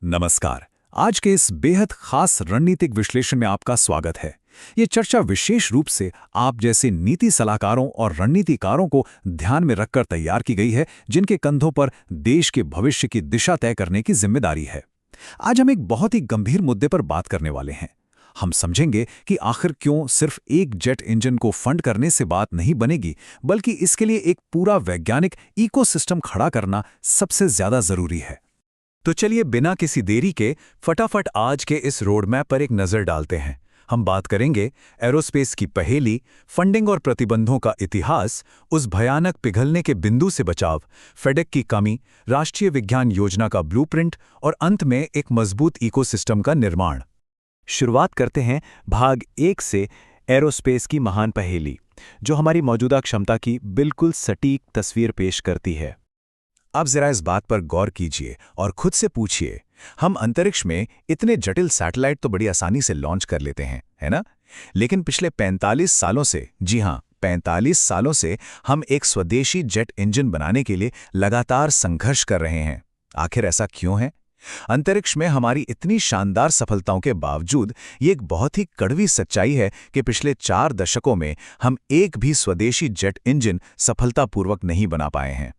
नमस्कार। आज के इस बेहद खास रणनीतिक विश्लेषण में आपका स्वागत है। ये चर्चा विशेष रूप से आप जैसे नीति सलाहकारों और रणनीतिकारों को ध्यान में रखकर तैयार की गई है, जिनके कंधों पर देश के भविष्य की दिशा तय करने की जिम्मेदारी है। आज हम एक बहुत ही गंभीर मुद्दे पर बात करने वाले हैं। हम समझेंगे कि आखिर क्यों सिर्फ एक जेट इंजन को फंड करने से बात नहीं बनेगी, बल्कि इसके लिए एक पूरा वैज्ञानिक इकोसिस्टम खड़ा करना सबसे ज्यादा जरूरी है। तो चलिए बिना किसी देरी के फटाफट आज के इस रोडमैप पर एक नज़र डालते हैं। हम बात करेंगे एरोस्पेस की पहेली, फंडिंग और प्रतिबंधों का इतिहास, उस भयानक पिघलने के बिंदु से बचाव, फेडेक की कमी, राष्ट्रीय विज्ञान योजना का ब्लूप्रिंट और अंत में एक मजबूत इकोसिस्टम का निर्माण। शुरुआत करते हैं भाग 1 से, एरोस्पेस की महान पहेली, जो हमारी मौजूदा क्षमता की बिल्कुल सटीक तस्वीर पेश करती है। अब जरा इस बात पर गौर कीजिए और खुद से पूछिए, हम अंतरिक्ष में इतने जटिल सैटेलाइट तो बड़ी आसानी से लॉन्च कर लेते हैं, है ना? लेकिन पिछले 45 सालों से, जी हां, 45 सालों से हम एक स्वदेशी जेट इंजन बनाने के लिए लगातार संघर्ष कर रहे हैं। आखिर ऐसा क्यों है? अंतरिक्ष में हमारी इतनी शानदार सफलताओं के बावजूद ये एक बहुत ही कड़वी सच्चाई है कि पिछले 4 दशकों में हम एक भी स्वदेशी जेट इंजन सफलतापूर्वक नहीं बना पाए हैं।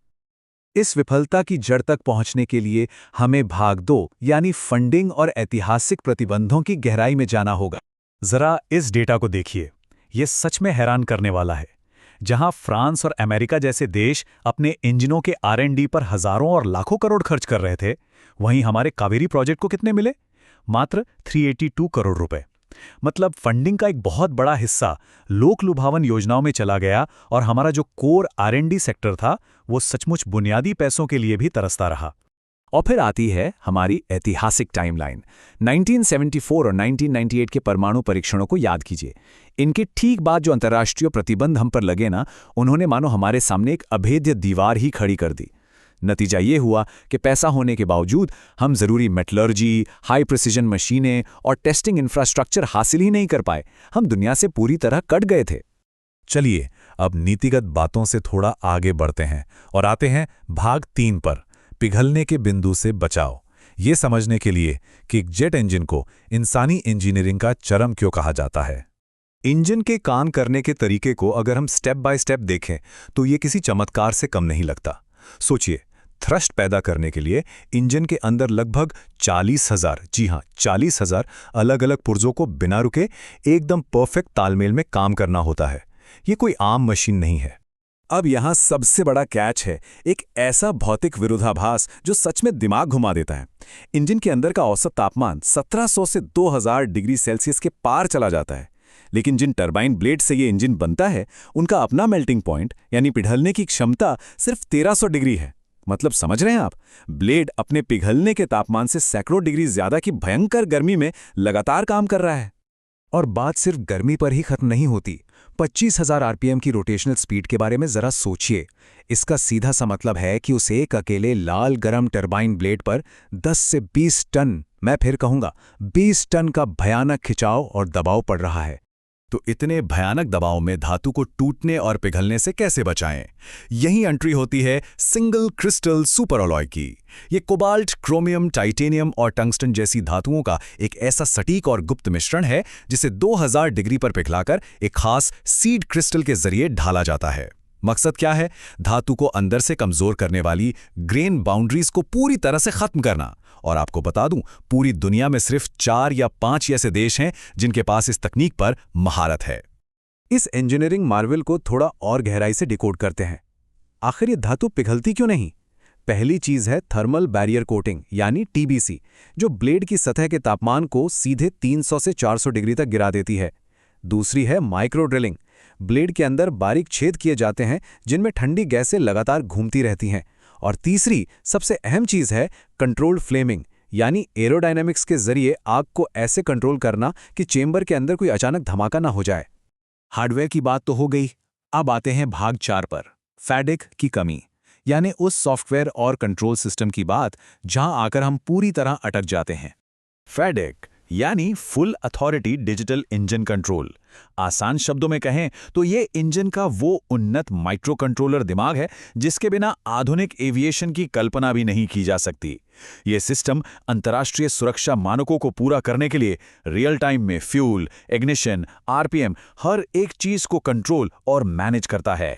इस विफलता की जड़ तक पहुंचने के लिए हमें भाग 2 यानी फंडिंग और ऐतिहासिक प्रतिबंधों की गहराई में जाना होगा। जरा इस डेटा को देखिए, ये सच में हैरान करने वाला है। जहां फ्रांस और अमेरिका जैसे देश अपने इंजनों के R&D पर हजारों और लाखों करोड़ खर्च कर रहे थे, वहीं हमारे कावेरी प्रोजेक्ट को कितने मिले? मात्र 382 करोड़ रुपए। मतलब फंडिंग का एक बहुत बड़ा हिस्सा लोक लुभावन योजनाओं में चला गया और हमारा जो कोर R&D सेक्टर था, वो सचमुच बुनियादी पैसों के लिए भी तरसता रहा। और फिर आती है हमारी ऐतिहासिक टाइमलाइन। 1974 और 1998 के परमाणु परीक्षणों को याद कीजिए। इनके ठीक बाद जो अंतर्राष्ट्रीय प्रतिबंध हम पर लगे ना, उन्होंने मानो हमारे सामने एक अभेद्य दीवार ही खड़ी कर दी। नतीजा ये हुआ कि पैसा होने के बावजूद हम जरूरी मेटलर्जी, हाई प्रिसिजन मशीनें और टेस्टिंग इंफ्रास्ट्रक्चर हासिल ही नहीं कर पाए। हम दुनिया से पूरी तरह कट गए थे। चलिए अब नीतिगत बातों से थोड़ा आगे बढ़ते हैं और आते हैं भाग 3 पर, पिघलने के बिंदु से बचाव। ये समझने के लिए कि एक जेट इंजन को इंसानी इंजीनियरिंग का चरम क्यों कहा जाता है। इंजन के काम करने के तरीके को अगर हम स्टेप बाय स्टेप देखें तो ये किसी चमत्कार से कम नहीं लगता। सोचिए, थ्रस्ट पैदा करने के लिए इंजन के अंदर लगभग 40,000, जी हां 40,000 अलग अलग पुर्जों को बिना रुके एकदम परफेक्ट तालमेल में काम करना होता है। ये कोई आम मशीन नहीं है। अब यहां सबसे बड़ा कैच है एक ऐसा भौतिक विरोधाभास जो सच में दिमाग घुमा देता है। इंजन के अंदर का औसत तापमान 1700 से 2000 डिग्री सेल्सियस के पार चला जाता है, लेकिन जिन टरबाइन ब्लेड से ये इंजन बनता है, उनका अपना मेल्टिंग पॉइंट यानी पिघलने की क्षमता सिर्फ 1300 डिग्री है। मतलब समझ रहे हैं आप, ब्लेड अपने पिघलने के तापमान से सैकड़ों डिग्री ज्यादा की भयंकर गर्मी में लगातार काम कर रहा है। और बात सिर्फ गर्मी पर ही खत्म नहीं होती। 25,000 आरपीएम की रोटेशनल स्पीड के बारे में जरा सोचिए। इसका सीधा सा मतलब है कि उस एक अकेले लाल गरम टरबाइन ब्लेड पर 10 से 20 टन, मैं फिर कहूंगा 20 टन का भयानक खिंचाव और दबाव पड़ रहा है। तो इतने भयानक दबाव में धातु को टूटने और पिघलने से कैसे बचाएं? यही एंट्री होती है सिंगल क्रिस्टल सुपर अलॉय की। ये कोबाल्ट, क्रोमियम, टाइटेनियम और टंगस्टन जैसी धातुओं का एक ऐसा सटीक और गुप्त मिश्रण है जिसे 2000 डिग्री पर पिघलाकर एक खास सीड क्रिस्टल के जरिए ढाला जाता है। मकसद क्या है? धातु को अंदर से कमजोर करने वाली ग्रेन बाउंड्रीज को पूरी तरह से खत्म करना। और आपको बता दूं, पूरी दुनिया में सिर्फ 4 या 5 ऐसे देश हैं जिनके पास इस तकनीक पर महारत है। इस इंजीनियरिंग मार्वल को थोड़ा और गहराई से डिकोड करते हैं। आखिर ये धातु पिघलती क्यों नहीं? पहली चीज है थर्मल बैरियर कोटिंग यानी TBC, जो ब्लेड की सतह के तापमान को सीधे 300 से 400 डिग्री तक गिरा देती है। दूसरी है माइक्रो ड्रिलिंग। ब्लेड के अंदर बारीक छेद किए जाते हैं जिनमें ठंडी गैसें लगातार घूमती रहती हैं। और तीसरी सबसे अहम चीज है कंट्रोल्ड फ्लेमिंग, यानी एरोडायनामिक्स के जरिए आग को ऐसे कंट्रोल करना कि चेंबर के अंदर कोई अचानक धमाका ना हो जाए। हार्डवेयर की बात तो हो गई। अब आते हैं भाग 4 पर, फेडेक की कमी, यानी उस सॉफ्टवेयर और कंट्रोल सिस्टम की बात जहां आकर हम पूरी तरह अटक जाते हैं। फेडेक यानी full authority digital engine control. आसान शब्दों में कहें तो ये इंजन का वो उन्नत माइक्रो कंट्रोलर दिमाग है जिसके बिना आधुनिक एविएशन की कल्पना भी नहीं की जा सकती। ये सिस्टम अंतर्राष्ट्रीय सुरक्षा मानकों को पूरा करने के लिए रियल टाइम में फ्यूल, इग्निशन, आरपीएम हर एक चीज को कंट्रोल और मैनेज करता है।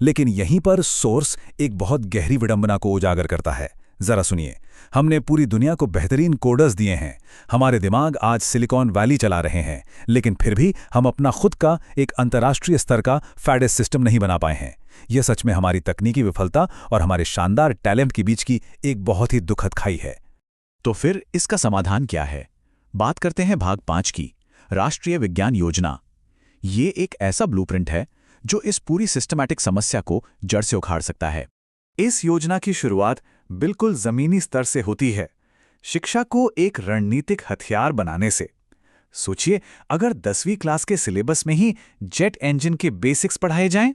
लेकिन यहीं पर सोर्स एक बहुत गहरी विडंबना को उजागर करता है। जरा सुनिए, हमने पूरी दुनिया को बेहतरीन कोडर्स दिए हैं, हमारे दिमाग आज सिलिकॉन वैली चला रहे हैं, लेकिन फिर भी हम अपना खुद का एक अंतर्राष्ट्रीय स्तर का फैडेस सिस्टम नहीं बना पाए हैं। यह सच में हमारी तकनीकी विफलता और हमारे शानदार टैलेंट के बीच की एक बहुत ही दुखद खाई है। तो फिर इसका समाधान क्या है? बात करते हैं भाग 5 की, राष्ट्रीय विज्ञान योजना। ये एक ऐसा ब्लूप्रिंट है जो इस पूरी सिस्टमैटिक समस्या को जड़ से उखाड़ सकता है। इस योजना की शुरुआत बिल्कुल जमीनी स्तर से होती है, शिक्षा को एक रणनीतिक हथियार बनाने से। सोचिए, अगर 10वीं क्लास के सिलेबस में ही जेट इंजन के बेसिक्स पढ़ाए जाएं,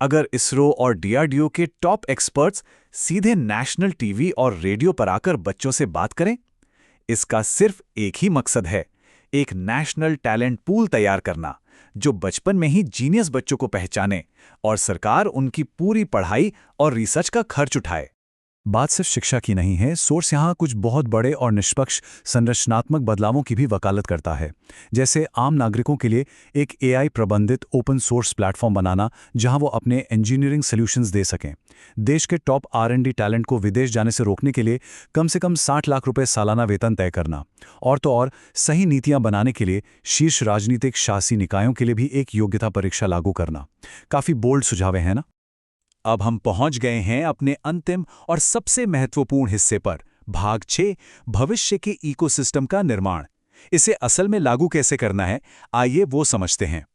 अगर इसरो और डीआरडीओ के टॉप एक्सपर्ट्स सीधे नेशनल टीवी और रेडियो पर आकर बच्चों से बात करें, इसका सिर्फ एक ही मकसद है, एक नेशनल टैलेंट पूल तैयार करना जो बचपन में ही जीनियस बच्चों को पहचाने और सरकार उनकी पूरी पढ़ाई और रिसर्च का खर्च उठाए। बात सिर्फ शिक्षा की नहीं है, सोर्स यहाँ कुछ बहुत बड़े और निष्पक्ष संरचनात्मक बदलावों की भी वकालत करता है। जैसे आम नागरिकों के लिए एक एआई प्रबंधित ओपन सोर्स प्लेटफॉर्म बनाना जहां वो अपने इंजीनियरिंग सॉल्यूशंस दे सकें। देश के टॉप R&D टैलेंट को विदेश जाने से रोकने के लिए कम से कम 60 लाख रुपए सालाना वेतन तय करना। और तो और सही नीतियां बनाने के लिए शीर्ष राजनीतिक शासी निकायों के लिए भी एक योग्यता परीक्षा लागू करना। काफी बोल्ड सुझाव हैं ना? अब हम पहुंच गए हैं अपने अंतिम और सबसे महत्वपूर्ण हिस्से पर, भाग 6, भविष्य के इकोसिस्टम का निर्माण। इसे असल में लागू कैसे करना है, आइए वो समझते हैं।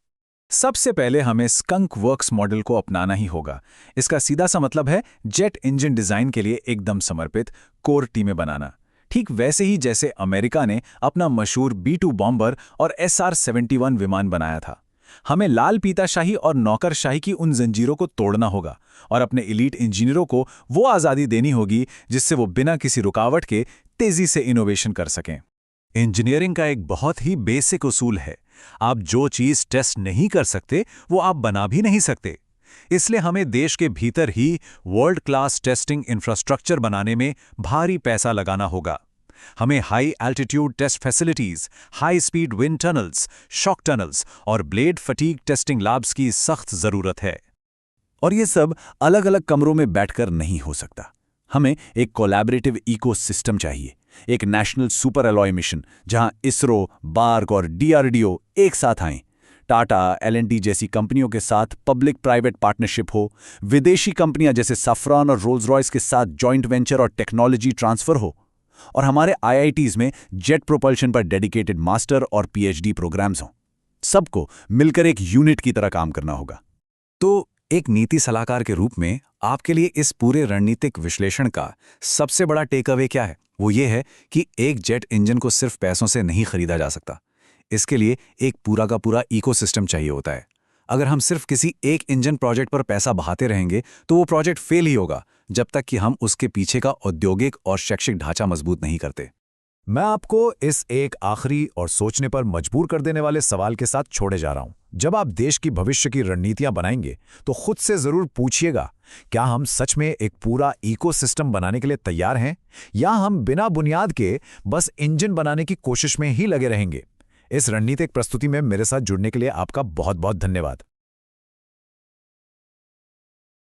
सबसे पहले हमें स्कंक वर्क्स मॉडल को अपनाना ही होगा। इसका सीधा सा मतलब है जेट इंजन डिजाइन के लिए एकदम समर्पित कोर टीमें बनाना। ठीक वैसे ही जैसे अमेरिका ने अपना मशहूर B-2 बॉम्बर और SR-71 विमान बनाया था। हमें लाल पीताशाही और नौकरशाही की उन जंजीरों को तोड़ना होगा और अपने एलीट इंजीनियरों को वो आज़ादी देनी होगी जिससे वो बिना किसी रुकावट के तेजी से इनोवेशन कर सकें। इंजीनियरिंग का एक बहुत ही बेसिक उसूल है, आप जो चीज़ टेस्ट नहीं कर सकते वो आप बना भी नहीं सकते। इसलिए हमें देश के भीतर ही वर्ल्ड क्लास टेस्टिंग इंफ्रास्ट्रक्चर बनाने में भारी पैसा लगाना होगा। हमें high altitude test facilities, high speed wind tunnels, shock tunnels और ब्लेड फटीग टेस्टिंग लैब्स की सख्त जरूरत है। और ये सब अलग अलग कमरों में बैठकर नहीं हो सकता। हमें एक कोलैबोरेटिव इकोसिस्टम चाहिए, एक नेशनल सुपर अलॉय मिशन जहां इसरो, बार्क और डीआरडीओ एक साथ आएं। टाटा, L&T जैसी कंपनियों के साथ पब्लिक प्राइवेट पार्टनरशिप हो, विदेशी कंपनियां जैसे सफ्रॉन और रोल्स रॉयस के साथ जॉइंट वेंचर और टेक्नोलॉजी ट्रांसफर हो, और हमारे IITs में जेट प्रोपल्शन पर डेडिकेटेड मास्टर और PhD प्रोग्राम्स हों। सबको मिलकर एक यूनिट की तरह काम करना होगा। तो एक नीति सलाहकार के रूप में आपके लिए इस पूरे रणनीतिक विश्लेषण का सबसे बड़ा टेक अवे क्या है? वो ये है कि एक जेट इंजन को सिर्फ पैसों से नहीं खरीदा जा सकता। इसके लिए एक पूरा का पूरा इकोसिस्टम चाहिए होता है। अगर हम सिर्फ किसी एक इंजन प्रोजेक्ट पर पैसा बहाते रहेंगे तो वो प्रोजेक्ट फेल ही होगा जब तक कि हम उसके पीछे का औद्योगिक और शैक्षिक ढांचा मजबूत नहीं करते। मैं आपको इस एक आखिरी और सोचने पर मजबूर कर देने वाले सवाल के साथ छोड़े जा रहा हूं। जब आप देश की भविष्य की रणनीतियां बनाएंगे तो खुद से जरूर पूछिएगा, क्या हम सच में एक पूरा इकोसिस्टम बनाने के लिए तैयार हैं, या हम बिना बुनियाद के बस इंजन बनाने की कोशिश में ही लगे रहेंगे? इस रणनीतिक प्रस्तुति में मेरे साथ जुड़ने के लिए आपका बहुत बहुत धन्यवाद।